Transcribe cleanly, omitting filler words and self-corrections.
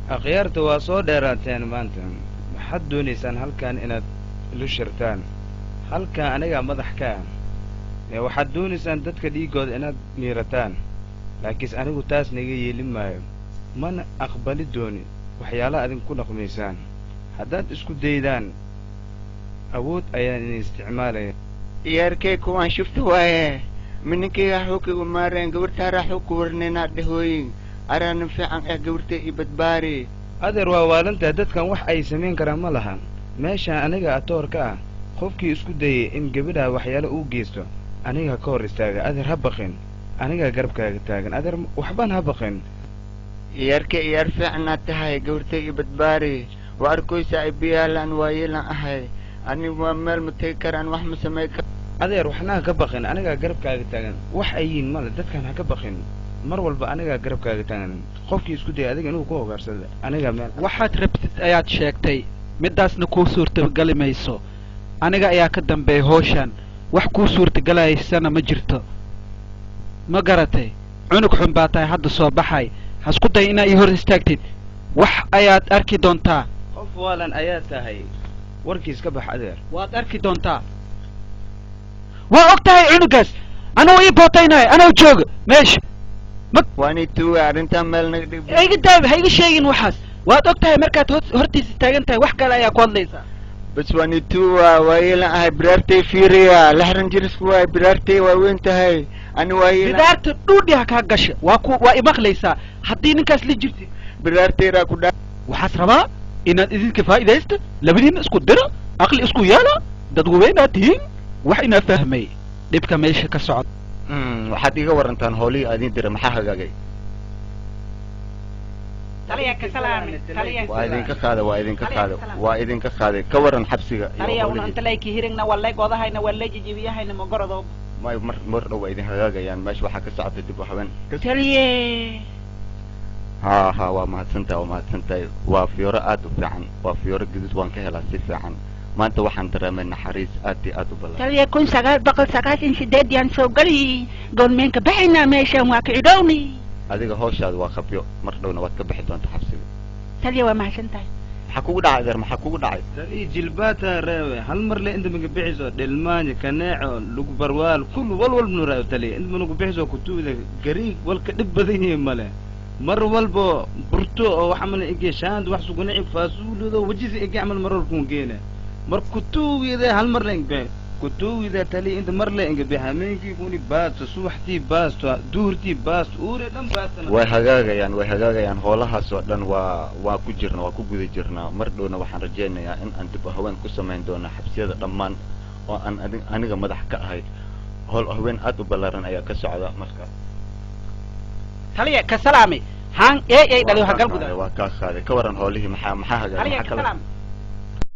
أخيرت وصو ديراتين مانتن حدوني سان هل كان إناد لشرتان هل كان أنا مضح كان وحدوني سان دتك دي قد إناد ميرتان لكن أنا قتاس نجي لما من أقبل الدوني وحيالا أذن كل خميسان حداد اسكو ديدان أود أيان استعماله ياركيك وان شفت وايه منك يا حوكي ومارين قورتا راحوك ورنينا دهوين أران فعن قورتي إبدباري أدر ووالنتا دتكن wax ay sameyn karaan ma lahan meesha aniga atoorka ah qofkii isku dayay in gabadha waxyaalo uu geysto aniga ka hor istaaga adeer ha baqin aniga garabkaaga taagan adeer waxban ha baqin ياركي يار فعنا تهاي قورتي إبدباري وأركويسا إبيالان وايلان أهاي أني ومال متيكران وحم سميك adeer waxna ka baqin aniga garabkaaga taagan wax ayin mal dadkan ha ka baqin mar walba aniga garabkaaga taagan qofkii isku day adiga inuu ku hogaarsado aniga meel waxaad rabtid ayaad sheegtay midaasna kuu suurtagali mayso aniga ayaa ka dambeeyay hawshan wax kuu suurtagalaysana ma jirto ma garatay cunug xun baa tahay hadda soo baxay hasku day inaa ii hor istaagtid wax ayaad arki doontaa qof waalan ayaa tahay warkiis ka bax adeer waad arki doontaa waa ogtahay cunugaas anuu ii bootaynay anuu jooga meesha واني توي أرنتا مال نقدر iga daab ha iga sheegin waxaas waad ogtahay markaad hortiisa taagan tahay wax kale ayaa ku hadlaysaa بس واني توي وايلا هاي برارتي فيريا لحرن جرس واي برارتي وين هاي أنا وايلا bidaarta dhuudhi ha kaa gasha waa imaqlaysaa haddii ninkaas la jirtid برارتي راكودا waxaas rabaa inaad idinka faa'iidaysta labadiina isku dira aqli isku yeela dad weynaad tihiin wax inaa fahmay dhibka meesha ka socod waxaad iga warantaan howlihii aadin dira maxaa hagaagay waa idinka qaaday ka waran xabsiga may mar dhow waa idin hagaagayaan meesha waxaa ka socota dib u habeen ha waa mahadsantahay waa fiyooro aad u fiican waa fiyooro gudud waan ka helaa si fiican maanta waxaan dareemay naxariis aad iyo aad u badan taliya 1998 yaan soo galay goolmeenka baxaynaa meeshaan waa kicdhowni adiga hawshaada waa qabyo mar dhowna waad ka bixi doontaa xabsiga taliya waa mahadsantahay maxaa kugu dhacay adeer maxaa kugu dhacay tali jilbaata reewe hal mar le inta maga bixiso dhilmaanya kaneeco lagu barwaal kullu walwal nuraayo tali inta maga bixiso kutuuda gariig walka dhib badan yahay male mar walbo burto oo waxa mal igee shaand wax sugunay faasuulido wajisi igee amal mar walku geena mar kutuugida hal mar leen baa kutuugida tali inta mar leen baa hameenkii kuni baasto subaxtii baasto duurtii baasto uure dhan baastana way hagaagayaan howlahaas oo dhan waa ku jirna waa ku guda jirnaa mar dhowna waxaan rajaynayaa in aan dib haween ku samayn doono xabsiyada dhammaan oo aan aniga madax ka ahay howl haween aad u ballaaran ayaa ka socda marka taliya ka salaamay haan ee dhaliyo hagal gudaa waa ka qaaday ka waran howlihii maxaa hagaagay maxaa kala